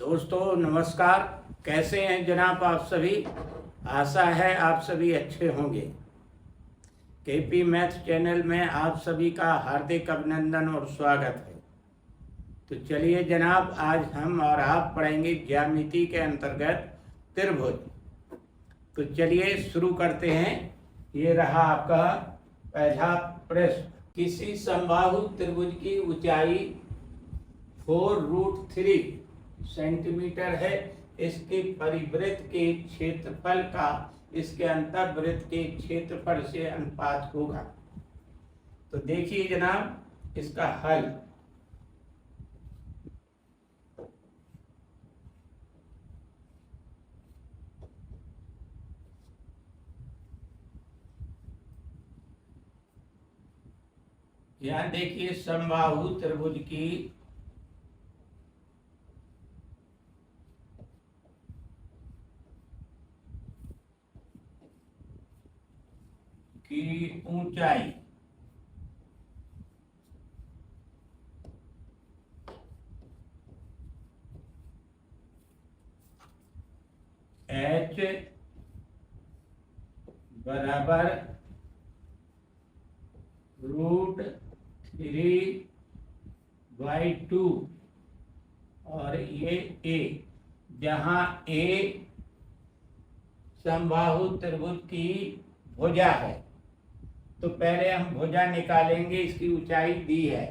दोस्तों नमस्कार। कैसे हैं जनाब आप सभी। आशा है आप सभी अच्छे होंगे। केपी मैथ चैनल में आप सभी का हार्दिक अभिनंदन और स्वागत है। तो चलिए जनाब, आज हम और आप पढ़ेंगे ज्यामिति के अंतर्गत त्रिभुज। तो चलिए शुरू करते हैं। ये रहा आपका पहला प्रश्न। किसी समबाहु त्रिभुज की ऊंचाई 4√3 सेंटीमीटर है। इसके परिवृत्त के क्षेत्रफल का इसके अंतर्वृत्त के क्षेत्रफल से अनुपात होगा। तो देखिए जनाब इसका हल। यहाँ देखिए समबाहु त्रिभुज की ऊंचाई h बराबर √3/2 और ये a, जहां a समबाहु त्रिभुज की भुजा है। तो पहले हम भुजा निकालेंगे। इसकी ऊंचाई दी है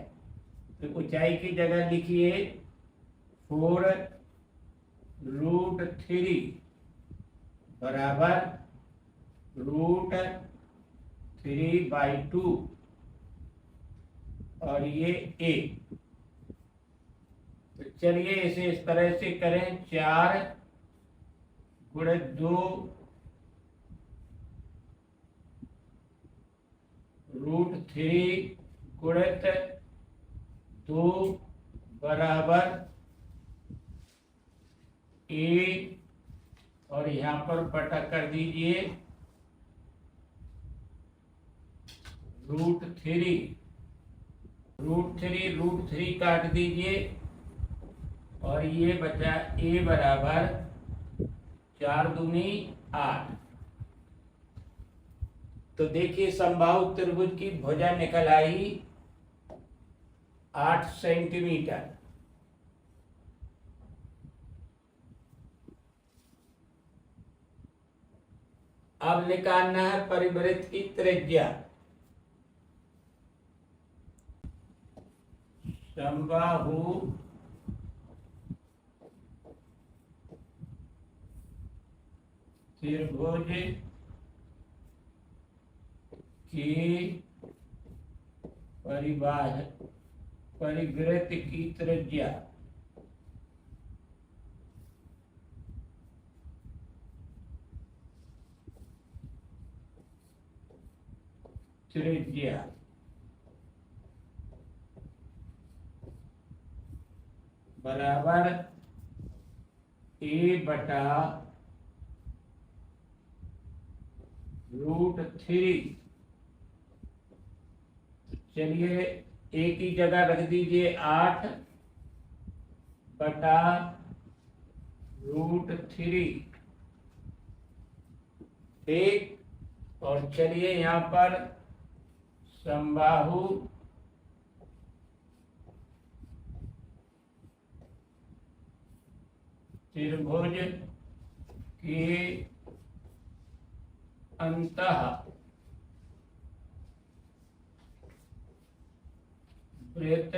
तो ऊंचाई की जगह लिखिए 4√3 बराबर √3/2 और ये a। तो चलिए इसे इस तरह से करें। 4 × 2 √3 गुणित 2 बराबर a और यहाँ पर बटा कर दीजिए √3 काट दीजिए और ये बचा a बराबर 4 दूनी 8। तो देखिए समबाहु त्रिभुज की भुजा निकल आई 8 सेंटीमीटर। अब निकालना है परिवृत्त की त्रिज्या। समबाहु त्रिभुज की परिवृत्त की त्रिज्या बराबर a बटा √3। चलिए a की जगह रख दीजिए 8 बटा √3। ठीक। और चलिए यहाँ पर समबाहु त्रिभुज के अंतः वृत्त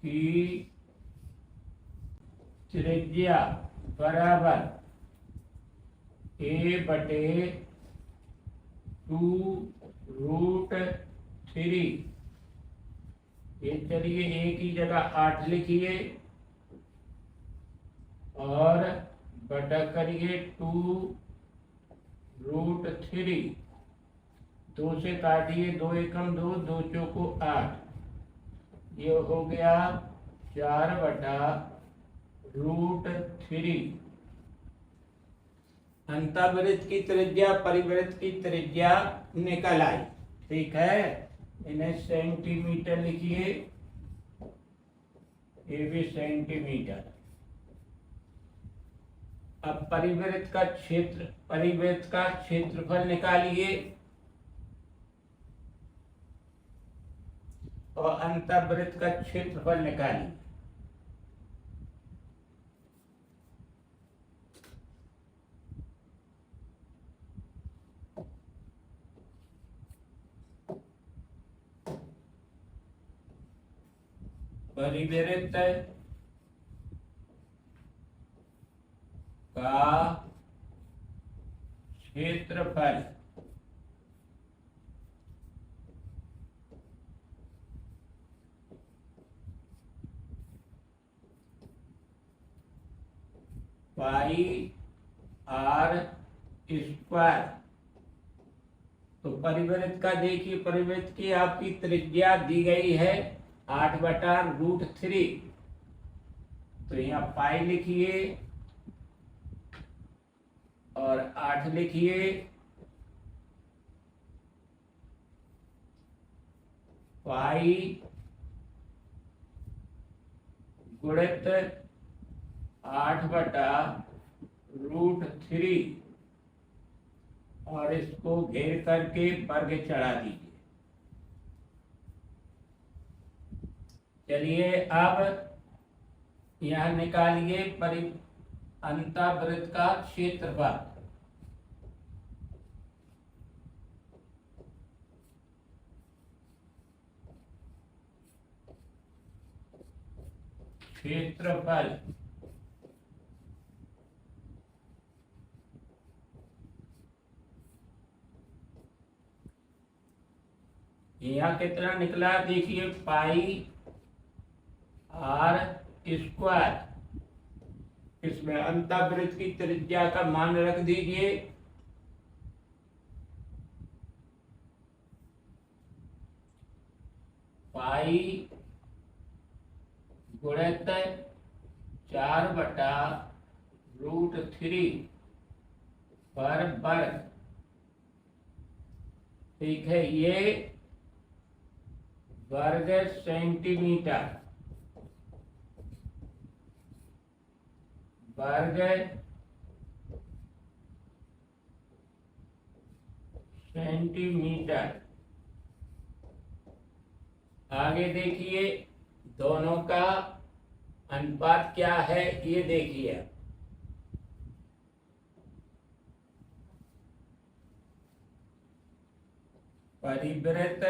की त्रिज्या बराबर a बटे 2√3। ये चलिए a की जगह 8 लिखिए और बटा करिए 2√3। 2 से काटिए 2 एकम 2, 2 चौको 8। ये हो गया 4 बटा √3। अंतर्वृत्त की त्रिज्या परिवृत्त की त्रिज्या निकल आई। ठीक है, इन्हें सेंटीमीटर लिखिए। ये भी सेंटीमीटर। अब परिवृत्त का क्षेत्रफल निकालिए और अंतःवृत्त का क्षेत्रफल निकालिए। परिवृत्त का क्षेत्रफल पाई आर स्क्वायर। तो परिवृत्त का देखिए, परिवृत्त की आपकी त्रिज्या दी गई है 8/√3। तो यहाँ पाई लिखिए और 8 लिखिए। पाई गुणित 8/√3 और इसको घेर करके वर्ग चढ़ा दीजिए। चलिए अब यह निकालिए अंतःवृत्त का क्षेत्रफल। क्षेत्रफल यहाँ कितना निकला देखिए, पाई आर स्क्वायर। इसमें अंतःवृत्त की त्रिज्या का मान रख दीजिए। पाई गुणित 4/√3 पर वर्ग। ठीक है, ये वर्ग सेंटीमीटर, वर्ग सेंटीमीटर। आगे देखिए दोनों का अनुपात क्या है, ये देखिए। परिवृत्त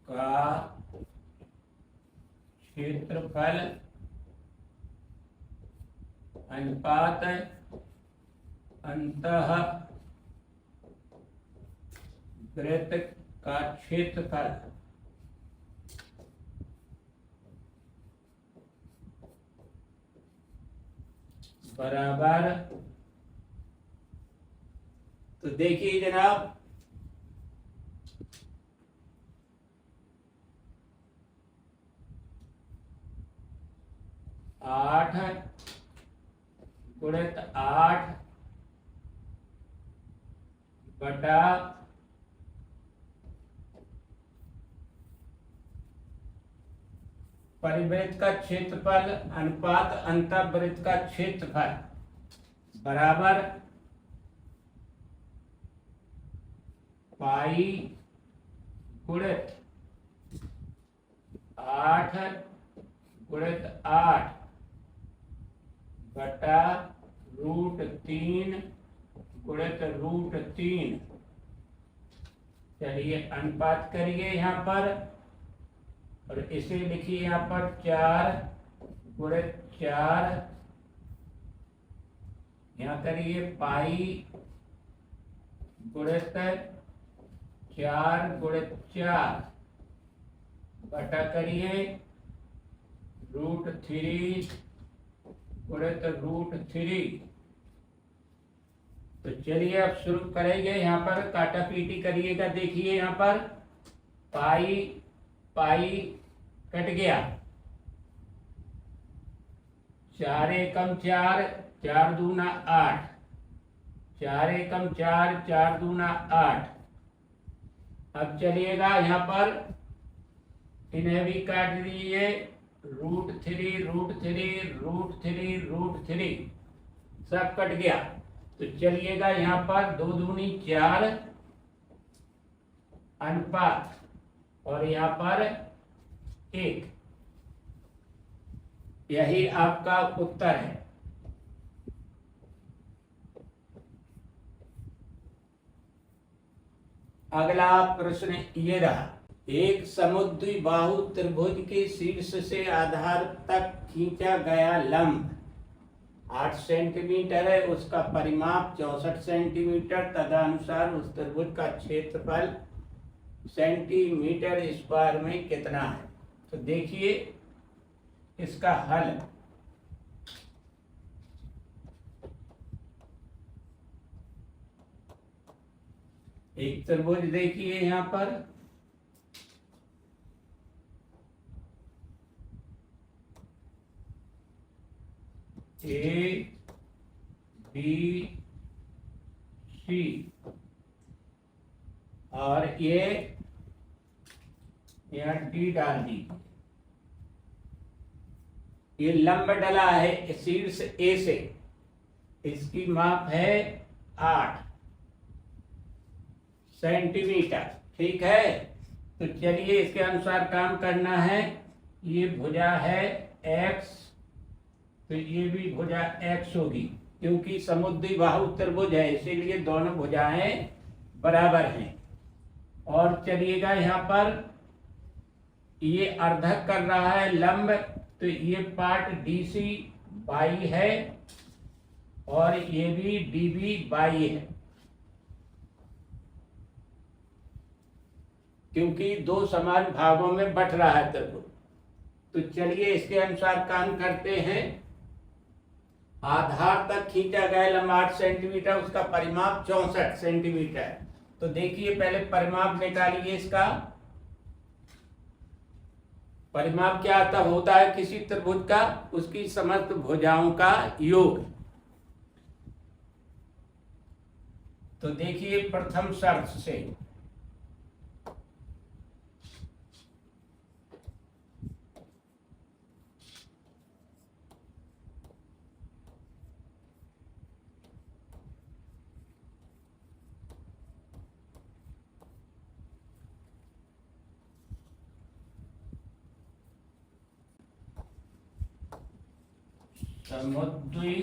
का क्षेत्रफल अनुपात अंतःवृत्त का क्षेत्रफल बराबर। तो देखिए जनाब, 8 गुणित 8 बटा परिवृत्त का क्षेत्रफल अनुपात अंतःवृत्त का क्षेत्रफल बराबर पाई गुणित 8 गुणित 8 बटा √3 गुणित √3। चलिए अनुपात करिए यहाँ पर और इसे लिखिए यहाँ पर 4 गुणित 4। यहाँ करिए पाई गुणित 4 गुणित 4 बटा करिए √3 गुणित √3। तो चलिए अब शुरू करेंगे। यहाँ पर काटा पीटी करिएगा। देखिए यहाँ पर पाई पाई कट गया, 4 एकम 4, 4 दूना 8, 4 एकम 4, 4 दूना 8। अब चलिएगा यहाँ पर इन्हें भी काट दीजिए, √3 √3 √3 सब कट गया। तो चलिएगा यहाँ पर 2 दूनी 4 अनुपात और यहाँ पर 1, यही आपका उत्तर है। अगला प्रश्न ये रहा, एक समुद्विबाहु त्रिभुज के शीर्ष से आधार तक खींचा गया लंब 8 सेंटीमीटर है, उसका परिमाप 64 सेंटीमीटर, तदनुसार उस त्रिभुज का क्षेत्रफल सेंटीमीटर स्क्वायर में कितना है। तो देखिए इसका हल, एक त्रिभुज देखिए यहाँ पर A B C और ये यहाँ D डाल दी। ये लंब डला है शीर्ष A से, इसकी माप है 8 सेंटीमीटर, ठीक है। तो चलिए इसके अनुसार काम करना है। ये भुजा है x, तो ये भी भुजा x होगी, क्योंकि समुद्विबाहु त्रिभुज है इसीलिए दोनों भुजाएं बराबर हैं। और चलिएगा यहाँ पर ये अर्धक कर रहा है लंब, तो ये पार्ट DC बाई है और ये भी DB बाई है, क्योंकि दो समान भागों में बट रहा है त्रिभुज। तो चलिए इसके अनुसार काम करते हैं। आधार तक खींचा गया लंब 8 सेंटीमीटर, उसका परिमाप 64 सेंटीमीटर। तो देखिए पहले परिमाप निकालिए। इसका परिमाप क्या होता है किसी त्रिभुज का, उसकी समस्त भुजाओं का योग। तो देखिए प्रथम शर्त से समुद्वी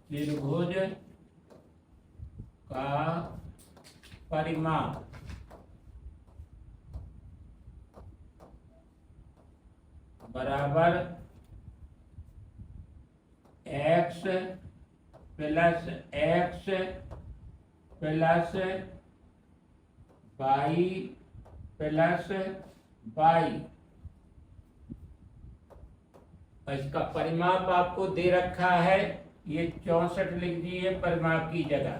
त्रिभुज का परिमाप बराबर x plus x plus y plus y। इसका परिमाप आपको दे रखा है, ये 64 लिख दिए परिमाप की जगह।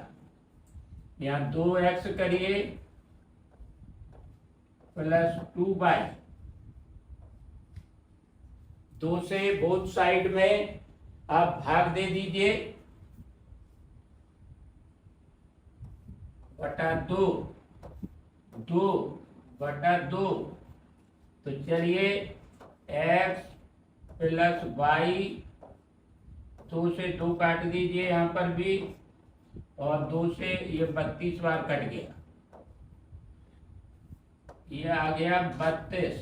यहाँ 2x करिए प्लस 2y, 2 से बोथ साइड में आप भाग दे दीजिए, बटा 2, 2 बटा 2। तो चलिए x प्लस y, 2 से 2 काट दीजिए यहाँ पर भी, और 2 से ये 32 बार कट गया, ये आ गया 32।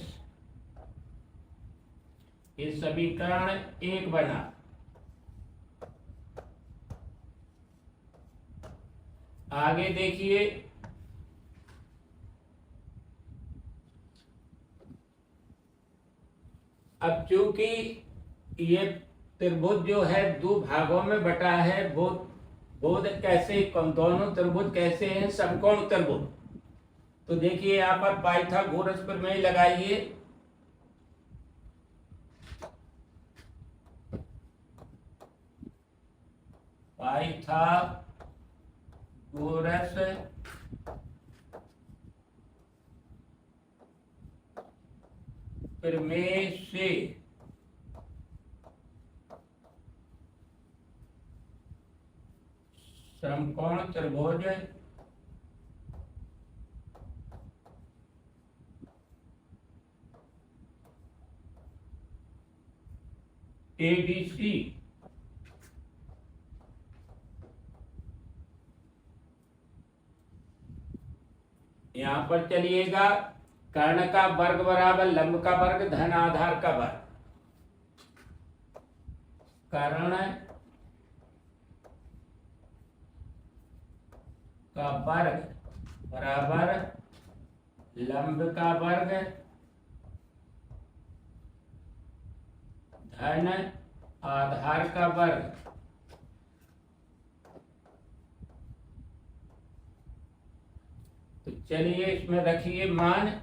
ये समीकरण 1 बना। आगे देखिए अब चूंकि ये त्रिभुज जो है दो भागों में बटा है, बोध कैसे, दोनों त्रिभुज कैसे हैं, समकोण त्रिभुज। तो देखिए यहाँ पर पाइथागोरस प्रमेय लगाइए। पाइथागोरस फिर में से समकोण त्रिभुज ABC यहां पर चलिएगा, कर्ण का वर्ग बराबर लंब का वर्ग धन आधार का वर्ग। कर्ण का वर्ग बराबर लंब का वर्ग धन आधार का वर्ग। तो चलिए इसमें रखिए मान।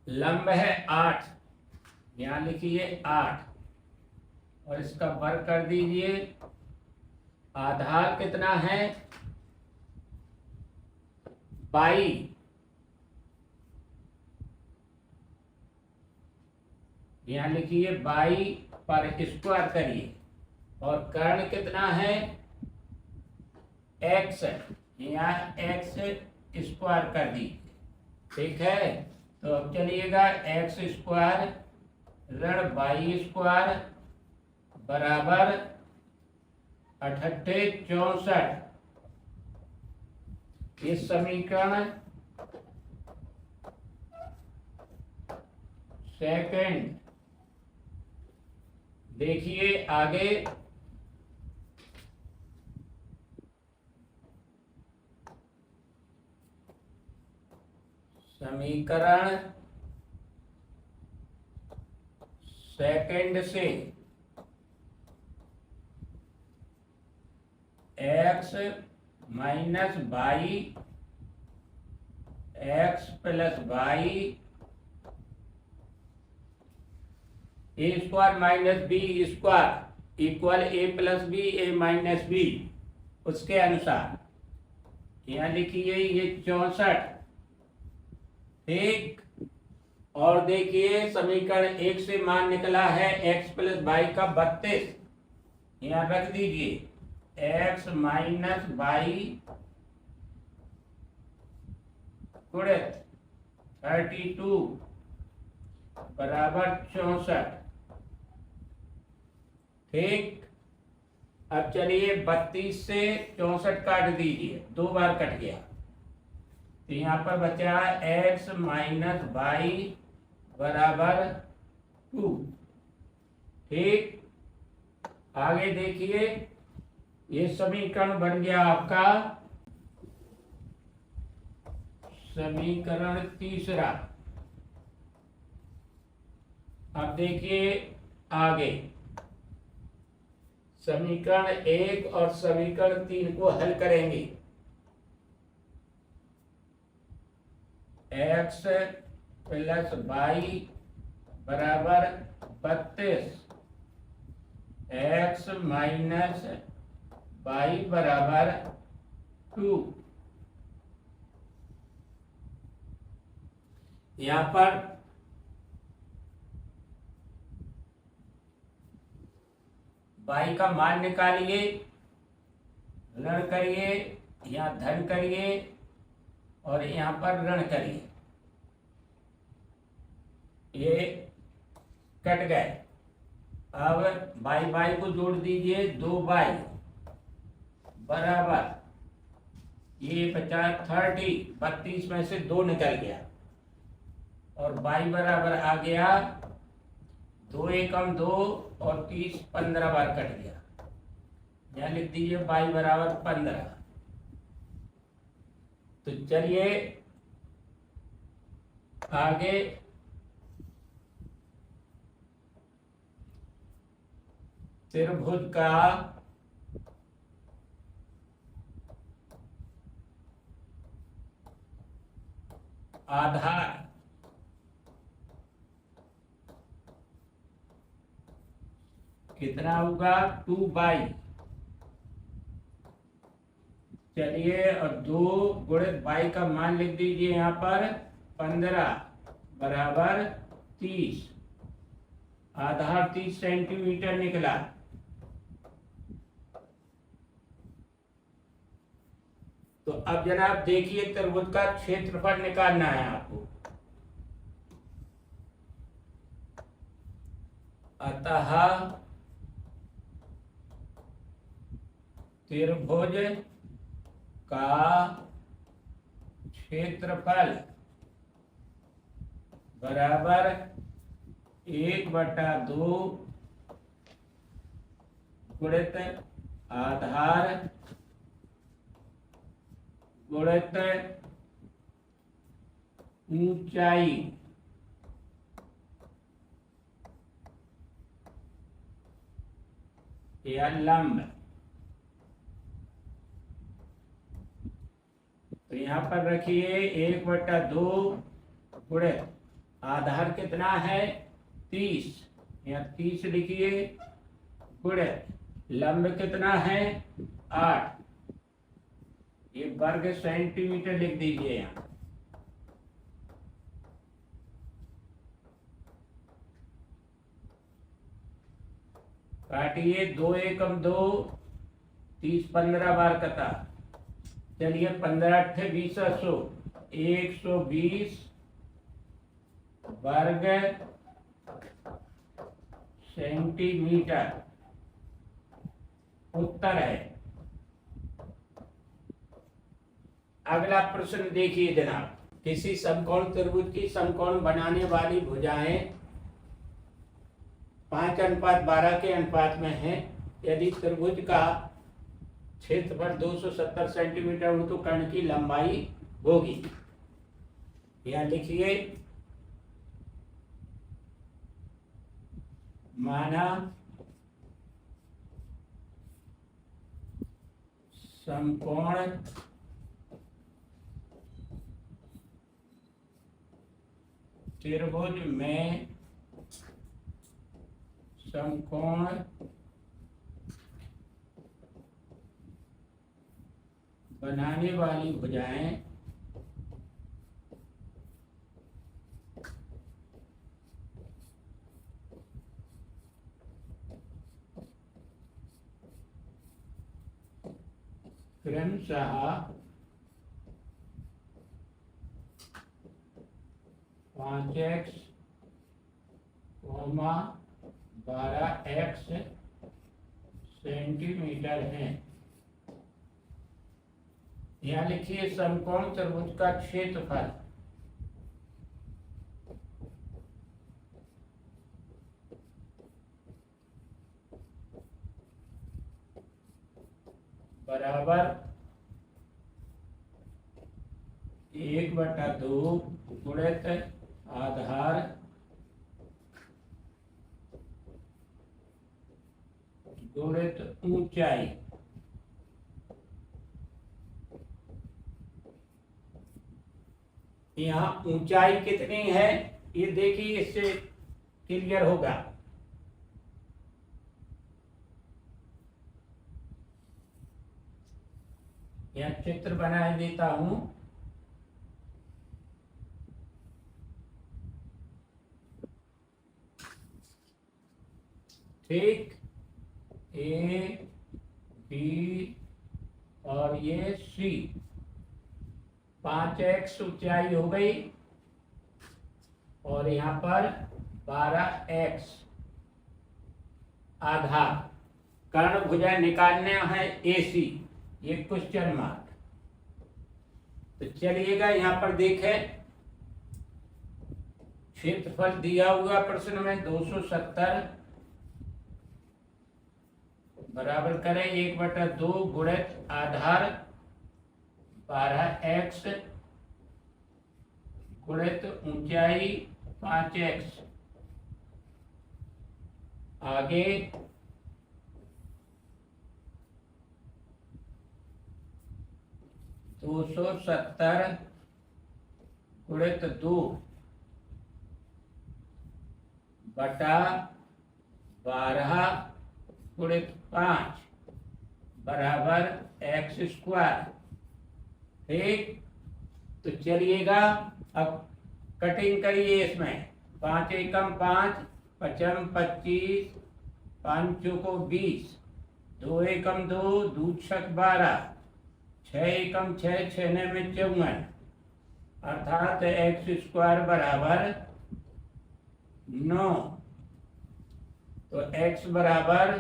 लंब है 8, यहां लिखिए 8 और इसका वर्ग कर दीजिए। आधार कितना है 22, यहां लिखिए 22 पर स्क्वायर करिए। और कर्ण कितना है x, यहाँ x स्क्वायर कर दीजिए। ठीक है, तो अब चलिएगा x स्क्वायर ऋण 22 स्क्वायर बराबर 6864। इस समीकरण सेकंड देखिए आगे। समीकरण सेकंड से x minus 22 x plus 22 a square minus b square equal a plus b a minus b, उसके अनुसार यहां लिखिए ये 64। ठीक, और देखिए समीकरण 1 से मान निकला है x प्लस 22 का 32, यहां रख दीजिए x माइनस 22 गुणित 32 बराबर 64। ठीक, अब चलिए 32 से 64 काट दीजिए, 2 बार कट गया, तो यहां पर बचा x माइनस 22 बराबर 2। ठीक, आगे देखिए ये समीकरण बन गया आपका समीकरण तीसरा। अब देखिए आगे समीकरण 1 और समीकरण 3 को हल करेंगे। x प्लस 22 बराबर 32, x माइनस 22 बराबर 2। यहां पर बाई का मान निकालिए, ऋण करिए, यहाँ धन करिए और यहाँ पर ऋण करिए, ये कट गए। अब बाई बाई को जोड़ दीजिए, 2 बाई बराबर ये 50 30, 32 में से 2 निकल गया और बाई बराबर आ गया 2 एकम 2 और 30 15 बार कट गया। यहाँ लिख दीजिए बाई बराबर 15। तो चलिए आगे त्रिभुज का आधार कितना होगा 2 बाई। चलिए चलिए, और 2 गुणित y का मान लिख दीजिए यहाँ पर 15 बराबर 30। आधार 30 सेंटीमीटर निकला। तो अब जनाब देखिए, त्रिभुज का क्षेत्रफल निकालना है आपको। अतः त्रिभुज का क्षेत्रफल बराबर 1/2 गुणित आधार गुणित ऊंचाई या लंब। तो यहाँ पर रखिए 1/2 गुणित आधार कितना है 30, यहाँ 30 लिखिए, गुणित लंब कितना है 8, ये वर्ग सेंटीमीटर लिख दीजिए यहाँ। काटिए, 2 एकम 2, 30 15 बार कटा। चलिए 15 8 20 120 वर्ग सेंटीमीटर उत्तर है। अगला प्रश्न देखिए जनाब, किसी समकोण त्रिभुज की समकोण बनाने वाली भुजाएं 5:12 के अनुपात में है। यदि त्रिभुज का क्षेत्रफल 270 सेंटीमीटर हो तो कर्ण की लंबाई होगी। यह लिखिए, माना समकोण त्रिभुज में समकोण बनाने वाली भुजाएं क्रमशः 5x, 12x सेंटीमीटर है। यहाँ लिखिए, समकोण त्रिभुज का क्षेत्रफल बराबर 1/2 गुणित आधार गुणित ऊंचाई। यहाँ ऊंचाई कितनी है ये देखिए, इससे क्लियर होगा। यहाँ चित्र बना देता हूं। ठीक, ए बी और ये सी। 5x ऊंचाई हो गई और यहाँ पर 12x आधार। कर्ण भुजा निकालने है AC, ये क्वेश्चन मार्क। तो चलिएगा यहाँ पर देखें, क्षेत्रफल दिया हुआ प्रश्न में 270 बराबर करें 1/2 गुणित आधार 12x गुणित ऊंचाई 5x। आगे 270 गुणित 2 बटा 12 गुणित 5 बराबर x स्क्वायर। ठीक। तो चलिएगा अब कटिंग करिए इसमें। 5 एकम 5, पचम 25, 5 को 20, 2 एकम 2, 2 छक 12, 6 एकम 6, 6 में 54, अर्थात एक्स स्क्वायर बराबर 9। तो x बराबर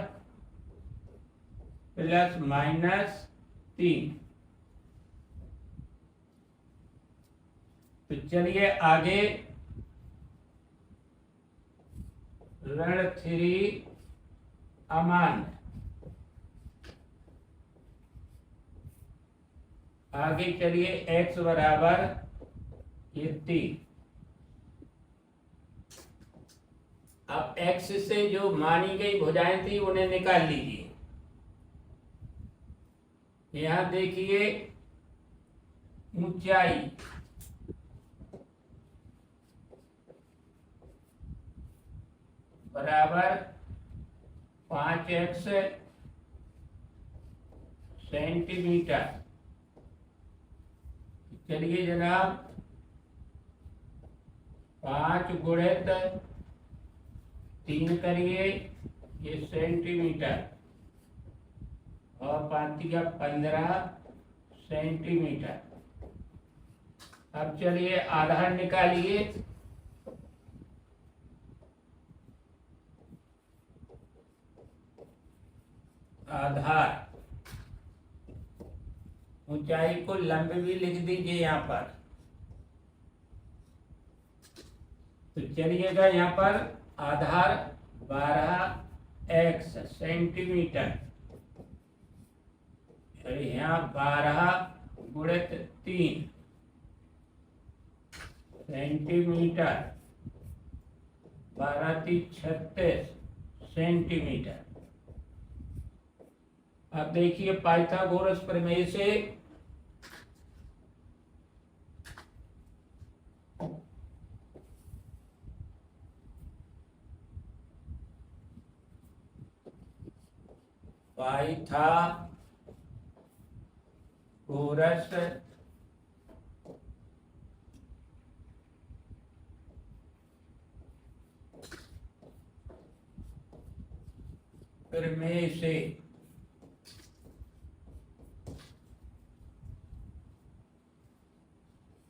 प्लस माइनस 3। तो चलिए आगे ऋण 3 अमान्य। आगे चलिए x बराबर ये 3। अब x से जो मानी गई भुजाएं थी उन्हें निकाल लीजिए। यहां देखिए ऊंचाई बराबर 5x सेंटीमीटर। चलिए जनाब 5 गुणित 3 करिए, ये सेंटीमीटर, और 5 का 15 सेंटीमीटर। अब चलिए आधार निकालिए। आधार ऊंचाई को लंब भी लिख दीजिए यहाँ पर। तो चलिएगा यहाँ पर आधार 12x सेंटीमीटर, यहाँ 12 गुणित 3 सेंटीमीटर, 12 3 36 सेंटीमीटर। अब देखिए पाइथागोरस प्रमेय से पाइथागोरस प्रमेय से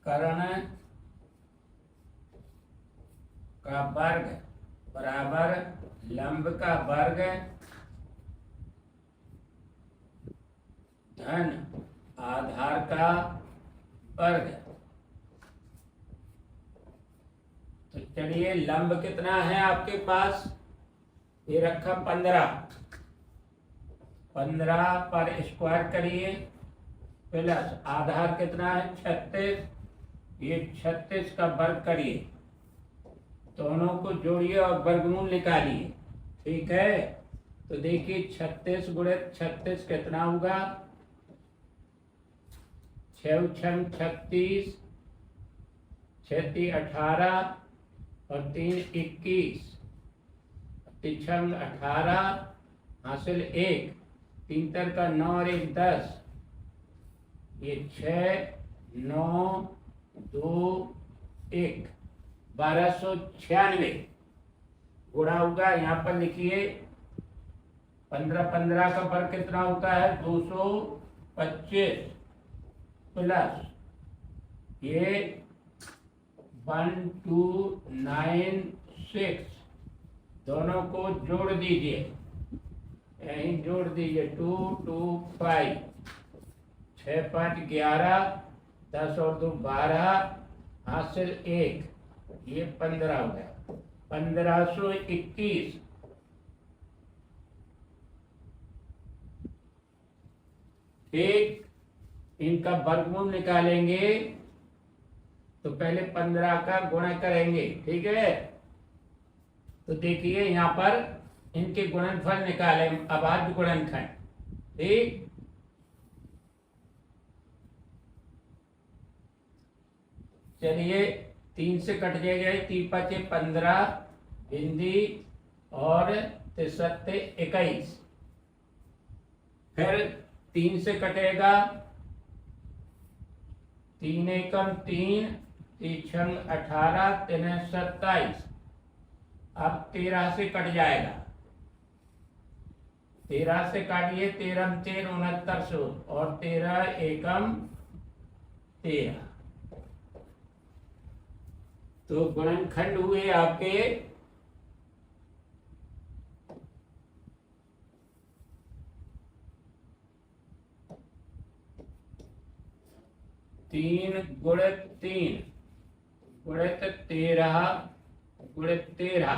कर्ण का वर्ग बराबर लंब का वर्ग धन आधार का वर्ग। तो चलिए लंब कितना है आपके पास, ये रखा 15 पर स्क्वायर करिए, प्लस आधार कितना है 36, ये 36 का वर्ग करिए, दोनों को जोड़िए और वर्गमूल निकालिए। ठीक है। तो देखिए 36 गुणित 36 कितना होगा, 6 6 36, 6 3 18 और 3 21, 3 18 हासिल 1, 3 तर का 9 और 1 10, ये 6 9 2 1 1296 गुणा होगा। यहाँ पर लिखिए 15 15 का वर्ग कितना होता है 225, प्लस ये 1296, दोनों को जोड़ दीजिए, यहीं जोड़ दीजिए 2 2 5, 6 5 11, 10 और 2 12 हासिल 1, ये 15 हो गया, 1521। ठीक। इनका वर्गमूल निकालेंगे तो पहले 15 का गुणा करेंगे। ठीक है। तो देखिए यहाँ पर इनके गुणनफल निकाले, अभाज्य गुणनखंड। ठीक। चलिए 3 से कट जाएगा, 3 5 15 बिंदी और 3 21, फिर 3 से कटेगा 3 एकम 3, 3 18, 3 27। अब 13 से कट जाएगा, 13 से काटिए, 13 13 69 और 13 एकम 13। तो गुणनखंड हुए आपके 3 गुणित 3 गुणित 13 गुणित 13,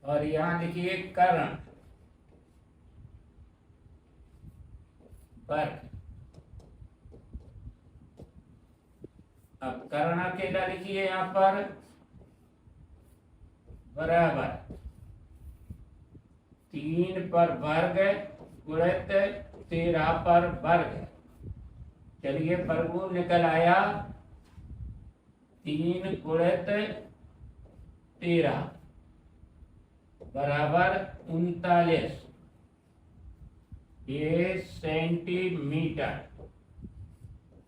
और यहां लिखिए कर्ण वर्ग। अब कर्ण अकेला लिखिए यहां पर, बराबर 3 पर वर्ग गुणित 13 पर वर्ग। चलिए वर्गमूल निकल आया, 3 गुणित 13 बराबर 39, ये सेंटीमीटर।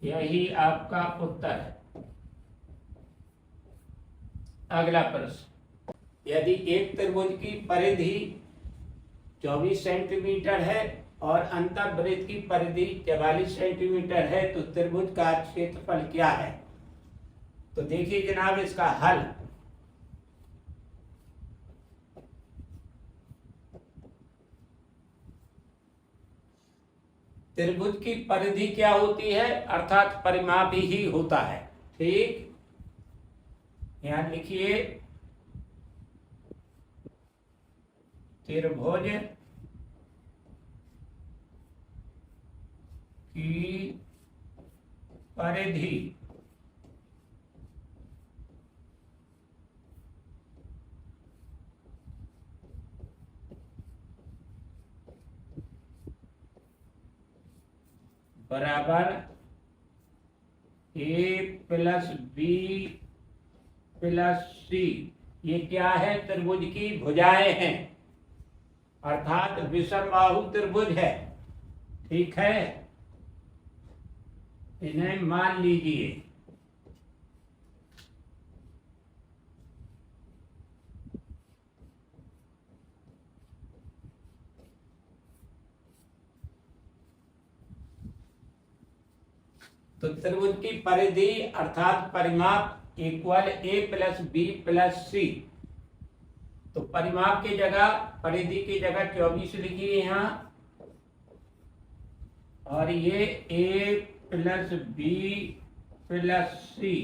यही आपका उत्तर है। अगला प्रश्न, यदि एक त्रिभुज की परिधि 24 सेंटीमीटर है और अंतःवृत्त की परिधि 44 सेंटीमीटर है तो त्रिभुज का क्षेत्रफल क्या है? तो देखिए जनाब इसका हल। त्रिभुज की परिधि क्या होती है, अर्थात परिमाप ही होता है। ठीक, यहां लिखिए त्रिभुज की परिधि बराबर ए प्लस बी प्लस सी। ये क्या है? त्रिभुज की भुजाएं हैं, अर्थात विषमबाहु त्रिभुज है। ठीक है, इन्हें मान लीजिए। तो त्रिभुज की परिधि अर्थात परिमाप equal a plus B plus सी। तो परिमाप की जगह, परिधि की जगह 24 लिखिए यहां, और ये ए प्लस बी प्लस सी।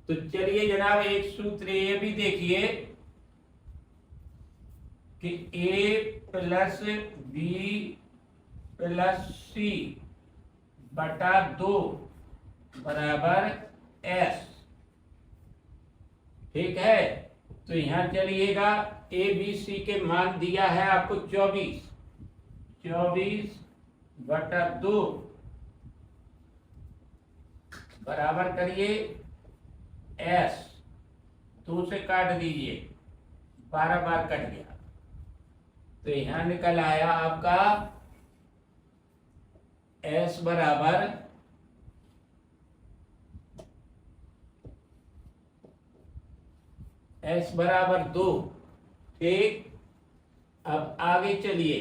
तो चलिए जनाब एक सूत्र ये भी देखिए कि ए प्लस बी प्लस सी बटा 2 बराबर एस। ठीक है, तो यहां चलिएगा ए बी सी के मान दिया है आपको 24, 24 बटा 2 बराबर करिए एस। 2 से काट दीजिए, 12 बार कट गया, तो यहां निकल आया आपका एस बराबर एस बराबर 2। ठीक, अब आगे चलिए।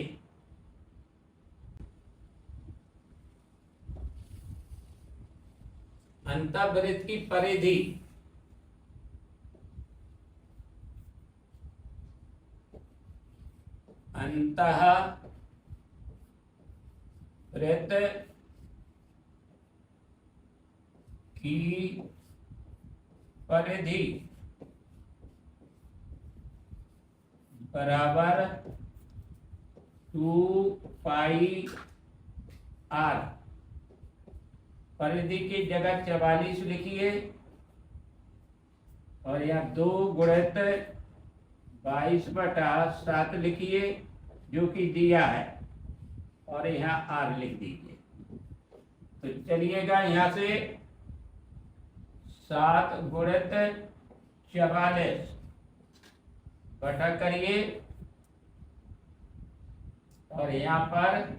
अंतःवृत्त की परिधि अंतःवृत्त की परिधि बराबर 2 पाई आर। परिधि की जगह 44 लिखिए, और यहाँ 2 गुणित 22 बटा 7 लिखिए जो कि दिया है, और यहाँ आर लिख दीजिए। तो चलिएगा यहाँ से 7 गुणित 44 बटा करिए, और यहाँ पर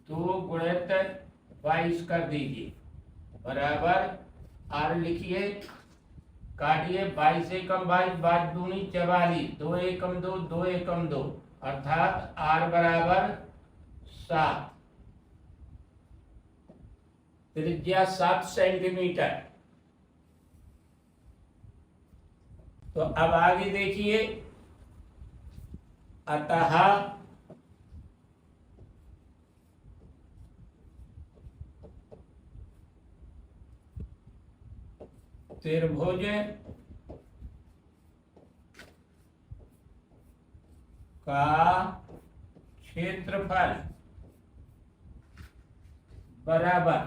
2 गुणित 22 कर दीजिए बराबर आर लिखिए, काटिए 22 एकम 22, 22 दूनी 44, 2 एकम 2, 2 एकम 2, अर्थात आर बराबर 7, त्रिज्या 7 सेंटीमीटर। तो अब आगे देखिए, अतः त्रिभुज का क्षेत्रफल बराबर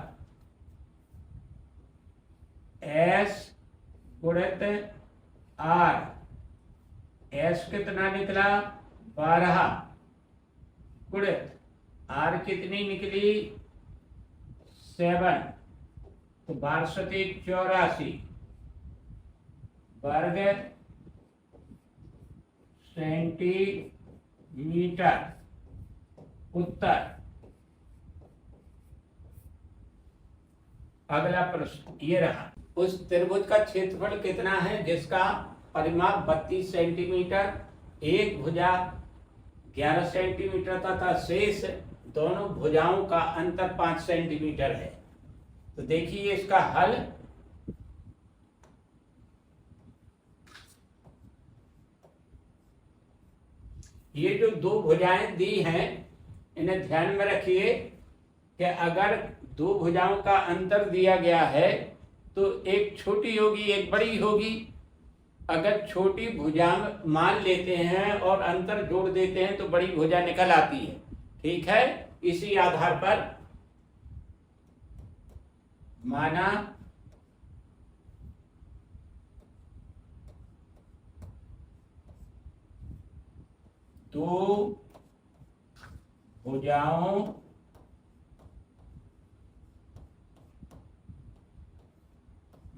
S गुणित R। S कितना निकला 12 गुणित R कितनी निकली 7, तो 1284 वर्ग सेंटीमीटर उत्तर। अगला प्रश्न ये रहा, उस त्रिभुज का क्षेत्रफल कितना है जिसका परिमाप 32 सेंटीमीटर, एक भुजा 11 सेंटीमीटर तथा शेष दोनों भुजाओं का अंतर 5 सेंटीमीटर है। तो देखिए इसका हल, ये जो दो भुजाएं दी हैं इन्हें ध्यान में रखिए कि अगर दो भुजाओं का अंतर दिया गया है तो एक छोटी होगी एक बड़ी होगी। अगर छोटी भुजा मान लेते हैं और अंतर जोड़ देते हैं तो बड़ी भुजा निकल आती है। ठीक है, इसी आधार पर माना दो भुजाओं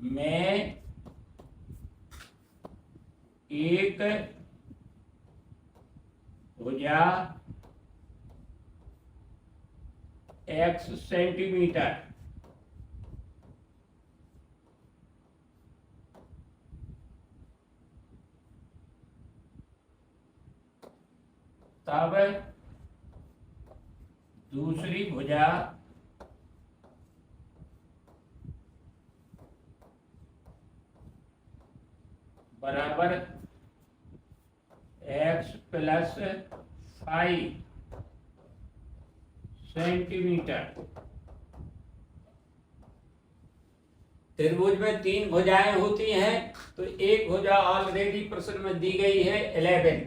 में एक भुजा x सेंटीमीटर तब दूसरी भुजा बराबर x प्लस 5 सेंटीमीटर। त्रिभुज में 3 भुजाएं होती हैं तो एक भुजा ऑलरेडी प्रश्न में दी गई है 11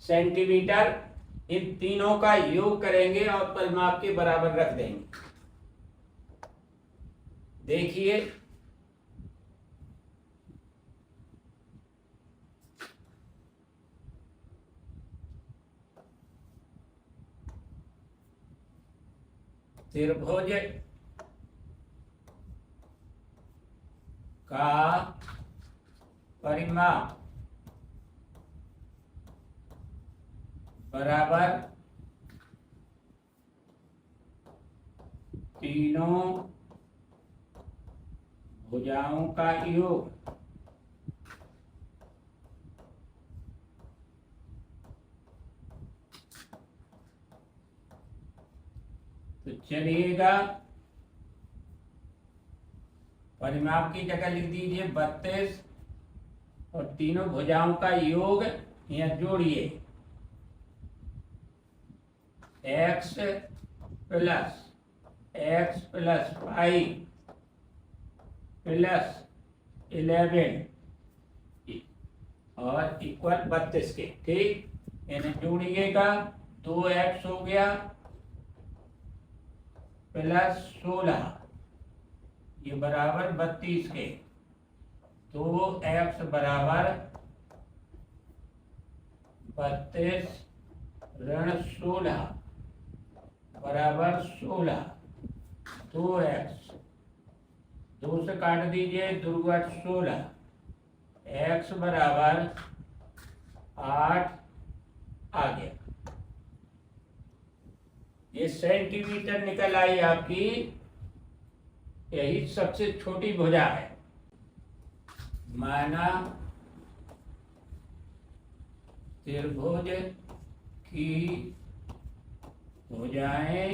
सेंटीमीटर। इन तीनों का योग करेंगे और परिमाप के बराबर रख देंगे। देखिए त्रिभुज का परिमाप बराबर तीनों भुजाओं का योग। तो चलिएगा परिमाप की जगह लिख दीजिए 32 और तीनों भुजाओं का योग यहाँ जोड़िए x प्लस 5 प्लस 11 और इक्वल 32 के। ठीक, इन्हें जोड़िएगा 2x हो गया प्लस 16 ये बराबर 32 के। 2x बराबर 32 ऋण 16 बराबर 16। 2x 2 से काट दीजिए, दुर्गा 16, x बराबर 8 आ गया। ये सेंटीमीटर निकल आई आपकी, यही सबसे छोटी भुजा है। माना त्रिभुज की भुजाएं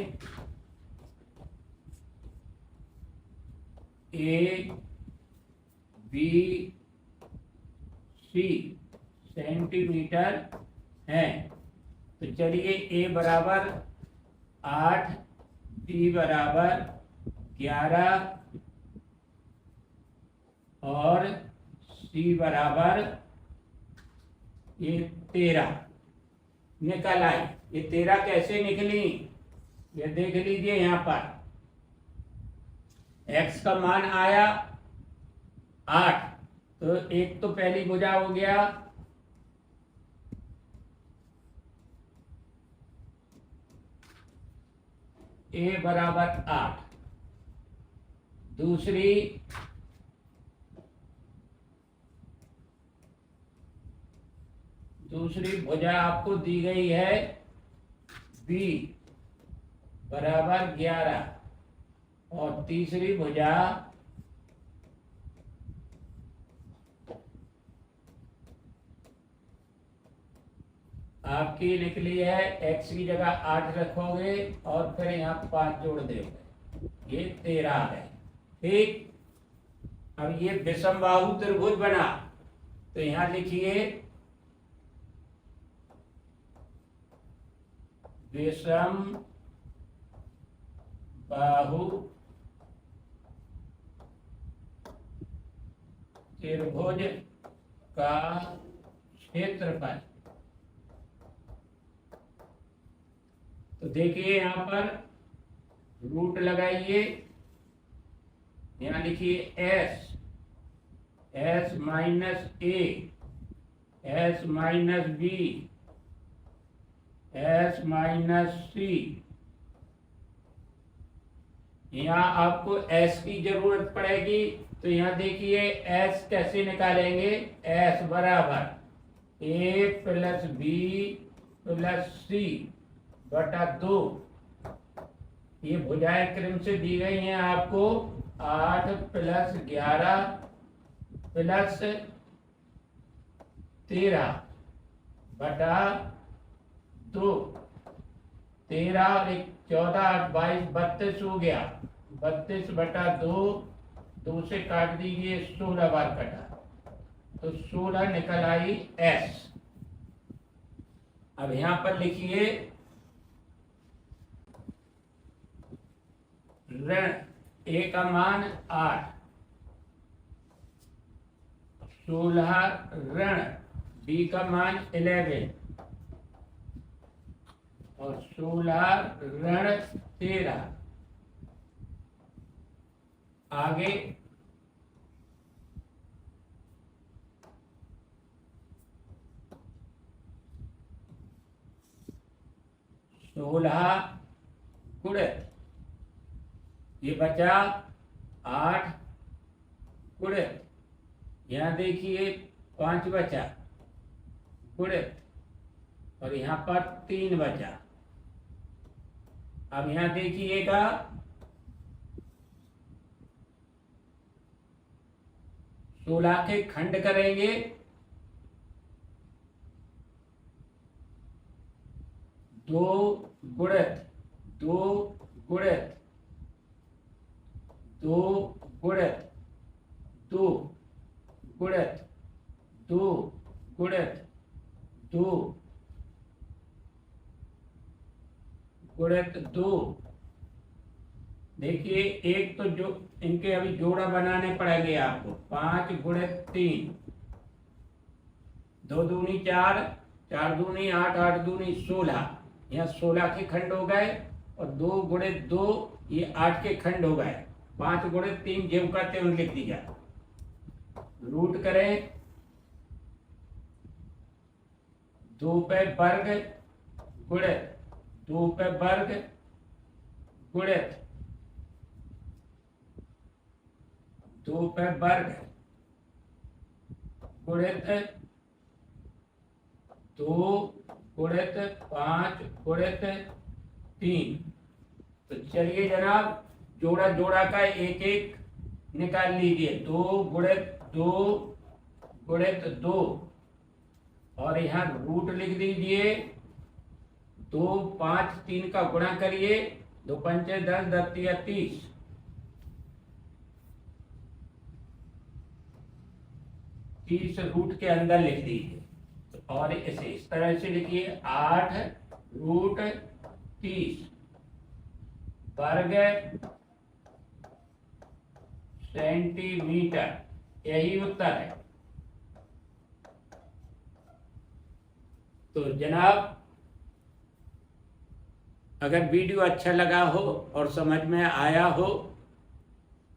ए बी सी सेंटीमीटर हैं। तो चलिए ए बराबर 8, बी बराबर 11 और सी बराबर ये 13 निकल आई। ये 13 कैसे निकली, ये देख लीजिए। यहाँ पर x का मान आया 8, तो एक तो पहली भुजा हो गया, a बराबर 8। दूसरी भुजा आपको दी गई है b बराबर 11 और तीसरी भुजा आपकी निकली है। x की जगह 8 रखोगे और फिर यहाँ 5 जोड़ दोगे, ये 13 है। ठीक, अब ये विषमबाहु त्रिभुज बना, तो यहाँ लिखिए विषम बाहु त्रिभुज का क्षेत्रफल। तो देखिए यहाँ पर रूट लगाइए, यहाँ लिखिए s minus a, s minus b, s minus c। यहाँ आपको s की जरूरत पड़ेगी, तो यहाँ देखिए s कैसे निकालेंगे। s बराबर a plus b plus c बटा 2। ये भुजाएं क्रम से दी गई हैं आपको। 8 प्लस 11 प्लस 13 बटा 2। 13 और 14 8 22 32 हो गया। 32 बटा 2, 2 से काट दीजिए, 16 बार कटा, तो 16 निकल आई s। अब यहां पर लिखिए ऋण a का मान 8, 16 ऋण b का मान 11 और 16 ऋण 13। आगे सोलह गुणित ये बचा 8 गुणित, यहाँ देखिए 5 बचा गुणित, और यहाँ पर 3 बचा। अब यहाँ देखिएगा 16 के खंड करेंगे, 2 गुणित 2 गुणित 2 गुणित 2 गुणित 2 गुणित 2 गुणित 2। देखिए एक तो जो इनके अभी जोड़ा बनाने पड़ेंगे आपको। 5 गुणित 3, 2 दूनी 4, 4 दूनी 8, 8 दूनी 16। यहाँ 16 के खंड हो गए, और 2 गुणित 2 ये 8 के खंड हो गए। 5 गुणित 3 ज्यों का त्यों लिख दिया। रूट करें, 2 पे वर्ग गुणित 2 पे वर्ग गुणित 2 पे वर्ग गुणित 2 गुणित 5 गुणित 3 तो चलिए जनाब, जोड़ा जोड़ा का एक एक निकाल लीजिए। 2 गुणित 2 गुणित 2 और यहाँ रूट लिख दीजिए। 2 5 3 का गुणा करिए। 2 पंचे 10, 10 तिया 30। 30 रूट के अंदर लिख दीजिए और इसे इस तरह से लिखिए। 8 रूट 30 वर्ग सेंटीमीटर, यही उत्तर है। तो जनाब, अगर वीडियो अच्छा लगा हो और समझ में आया हो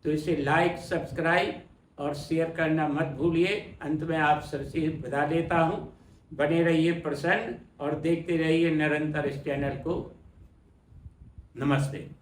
तो इसे लाइक, सब्सक्राइब और शेयर करना मत भूलिए। अंत में आप सबसे विदा लेता हूँ। बने रहिए प्रसन्न और देखते रहिए निरंतर इस चैनल को। नमस्ते।